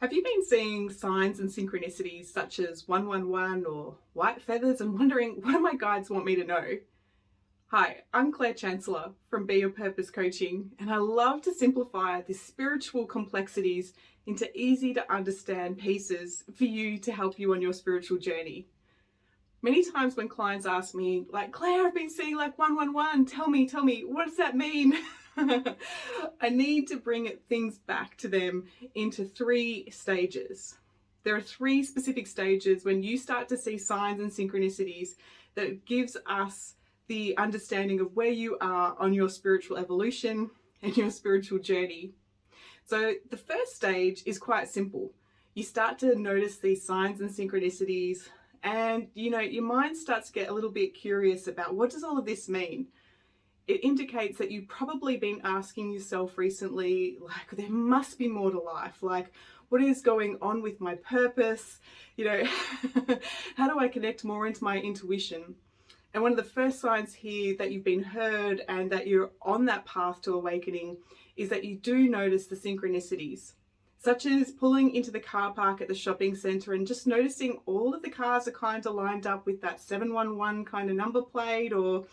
Have you been seeing signs and synchronicities such as 111 or white feathers and wondering what do my guides want me to know? Hi, I'm Claire Chancellor from Be Your Purpose Coaching, and I love to simplify the spiritual complexities into easy to understand pieces for you to help you on your spiritual journey. Many times when clients ask me, like, Claire, I've been seeing like 111, tell me, what does that mean? I need to bring things back to them into three stages. There are three specific stages when you start to see signs and synchronicities that gives us the understanding of where you are on your spiritual evolution and your spiritual journey. So the first stage is quite simple. You start to notice these signs and synchronicities, and your mind starts to get a little bit curious about what does all of this mean. It indicates that you've probably been asking yourself recently, like, there must be more to life. Like, what is going on with my purpose? How do I connect more into my intuition? And one of the first signs here that you've been heard and that you're on that path to awakening is that you do notice the synchronicities, such as pulling into the car park at the shopping centre and just noticing all of the cars are kind of lined up with that 711 kind of number plate, or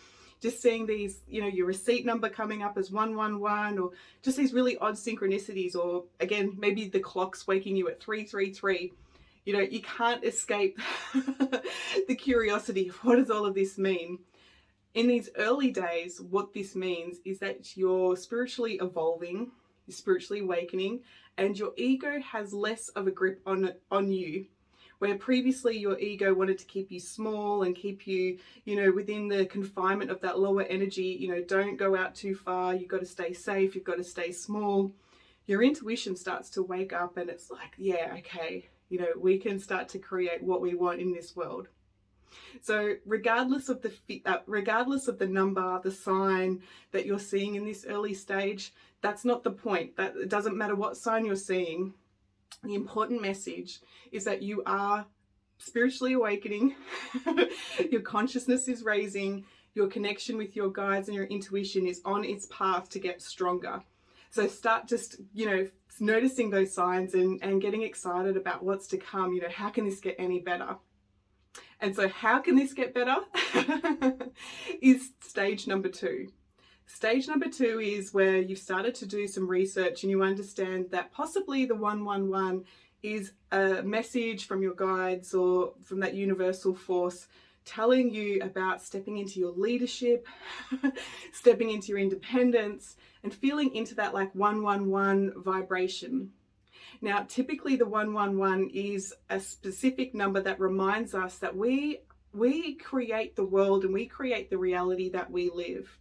just seeing these, your receipt number coming up as 111, or just these really odd synchronicities, or again, maybe the clock's waking you at 333. You can't escape the curiosity of what does all of this mean. In these early days, what this means is that you're spiritually evolving, you're spiritually awakening, and your ego has less of a grip on you. Where previously your ego wanted to keep you small and keep you, within the confinement of that lower energy, don't go out too far, you've got to stay safe, you've got to stay small. Your intuition starts to wake up and it's like, yeah, okay, we can start to create what we want in this world. So regardless of the number, the sign that you're seeing in this early stage, that's not the point. That it doesn't matter what sign you're seeing. The important message is that you are spiritually awakening, your consciousness is raising, your connection with your guides and your intuition is on its path to get stronger. So start just, noticing those signs and getting excited about what's to come. How can this get any better? And so how can this get better is stage number 2. Stage number 2 is where you've started to do some research and you understand that possibly the 111 is a message from your guides or from that universal force telling you about stepping into your leadership, stepping into your independence, and feeling into that like 111 vibration. Now, typically the 111 is a specific number that reminds us that we create the world and we create the reality that we live.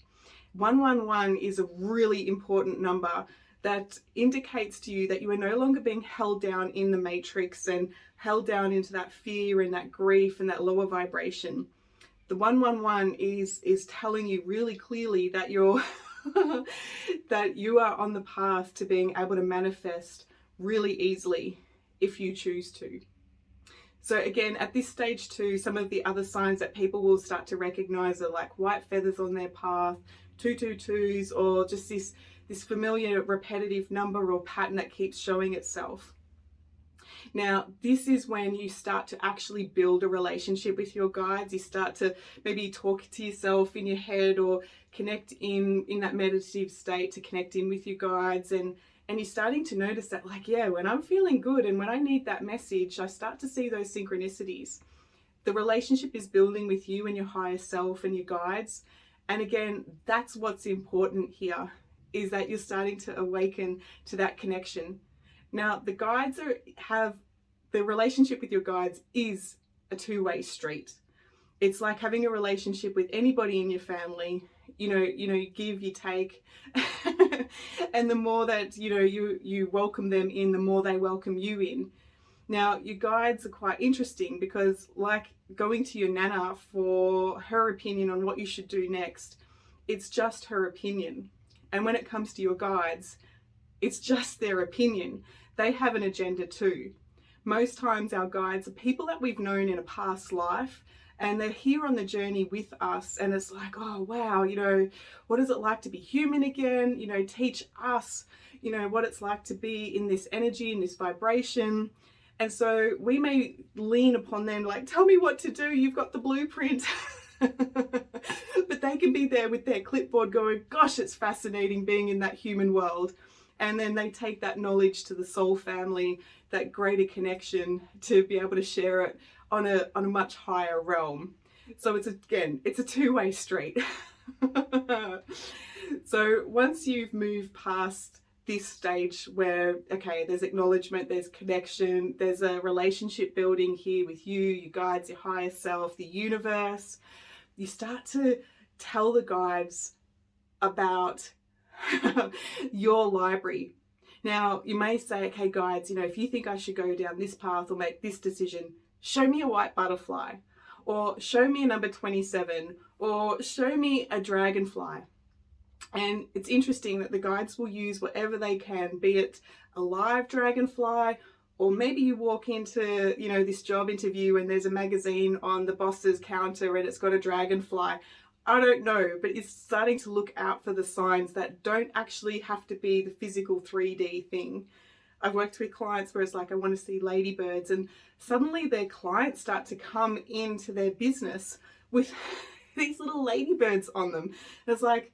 111 is a really important number that indicates to you that you are no longer being held down in the matrix and held down into that fear and that grief and that lower vibration. The 111 is telling you really clearly that you're that you are on the path to being able to manifest really easily if you choose to. So again, at this stage 2, some of the other signs that people will start to recognize are like white feathers on their path, 222s, or just this familiar repetitive number or pattern that keeps showing itself. Now, this is when you start to actually build a relationship with your guides. You start to maybe talk to yourself in your head or connect in that meditative state to connect in with your guides, and you're starting to notice that, like, yeah, when I'm feeling good and when I need that message, I start to see those synchronicities. The relationship is building with you and your higher self and your guides. And again, that's what's important here, is that you're starting to awaken to that connection. Now, the relationship with your guides is a two-way street. It's like having a relationship with anybody in your family. You give, you take, and the more that you welcome them in, the more they welcome you in. Now, your guides are quite interesting because, like going to your nana for her opinion on what you should do next, it's just her opinion. And when it comes to your guides, it's just their opinion. They have an agenda too. Most times our guides are people that we've known in a past life, and they're here on the journey with us, and it's like, oh wow, what is it like to be human again? Teach us, what it's like to be in this energy, in this vibration. And so we may lean upon them like, tell me what to do, you've got the blueprint. But they can be there with their clipboard going, gosh, it's fascinating being in that human world. And then they take that knowledge to the soul family, that greater connection, to be able to share it on a much higher realm. So it's a two-way street. So once you've moved past this stage where, okay, there's acknowledgement, there's connection, there's a relationship building here with you, your guides, your higher self, the universe, you start to tell the guides about your library. Now, you may say, okay, guides, if you think I should go down this path or make this decision, show me a white butterfly, or show me a number 27, or show me a dragonfly. And it's interesting that the guides will use whatever they can, be it a live dragonfly, or maybe you walk into, this job interview and there's a magazine on the boss's counter and it's got a dragonfly. I don't know, but it's starting to look out for the signs that don't actually have to be the physical 3D thing. I've worked with clients where it's like, I want to see ladybirds, and suddenly their clients start to come into their business with these little ladybirds on them. And it's like,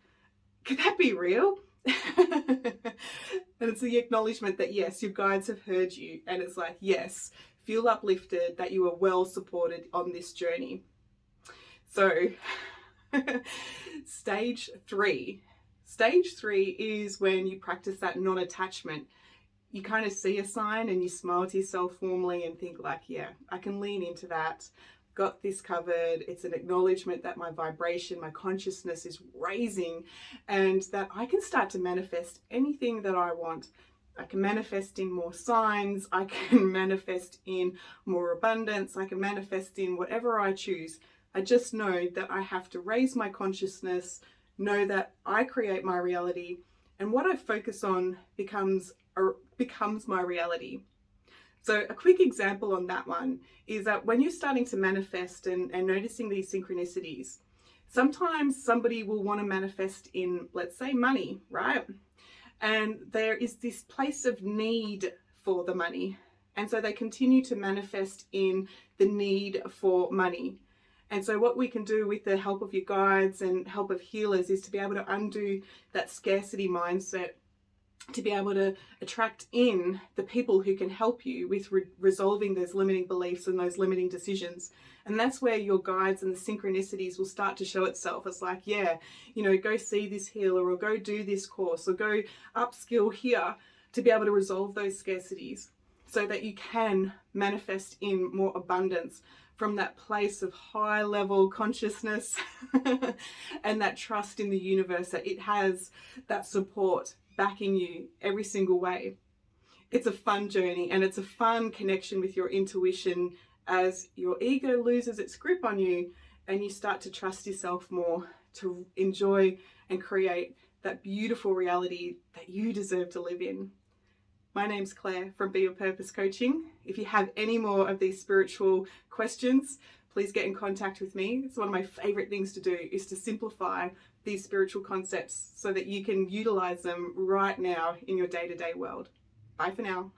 could that be real? And it's the acknowledgement that yes, your guides have heard you, and it's like, yes, feel uplifted that you are well supported on this journey. So stage 3 is when you practice that non-attachment. You kind of see a sign and you smile to yourself warmly and think like, yeah, I can lean into that. Got this covered. It's an acknowledgement that my vibration, my consciousness is raising, and that I can start to manifest anything that I want. I can manifest in more signs. I can manifest in more abundance. I can manifest in whatever I choose. I just know that I have to raise my consciousness, know that I create my reality, and what I focus on becomes my reality. So a quick example on that one is that when you're starting to manifest and noticing these synchronicities, sometimes somebody will want to manifest in, let's say, money, right? And there is this place of need for the money. And so they continue to manifest in the need for money. And so what we can do with the help of your guides and help of healers is to be able to undo that scarcity mindset, to be able to attract in the people who can help you with resolving those limiting beliefs and those limiting decisions. And that's where your guides and the synchronicities will start to show itself. It's like, yeah, go see this healer, or go do this course, or go upskill here, to be able to resolve those scarcities so that you can manifest in more abundance from that place of high level consciousness and that trust in the universe that it has that support backing you every single way. It's a fun journey, and it's a fun connection with your intuition as your ego loses its grip on you and you start to trust yourself more to enjoy and create that beautiful reality that you deserve to live in. My name's Claire from Be Your Purpose Coaching. If you have any more of these spiritual questions, please get in contact with me. It's one of my favorite things to do, is to simplify these spiritual concepts so that you can utilize them right now in your day-to-day world. Bye for now.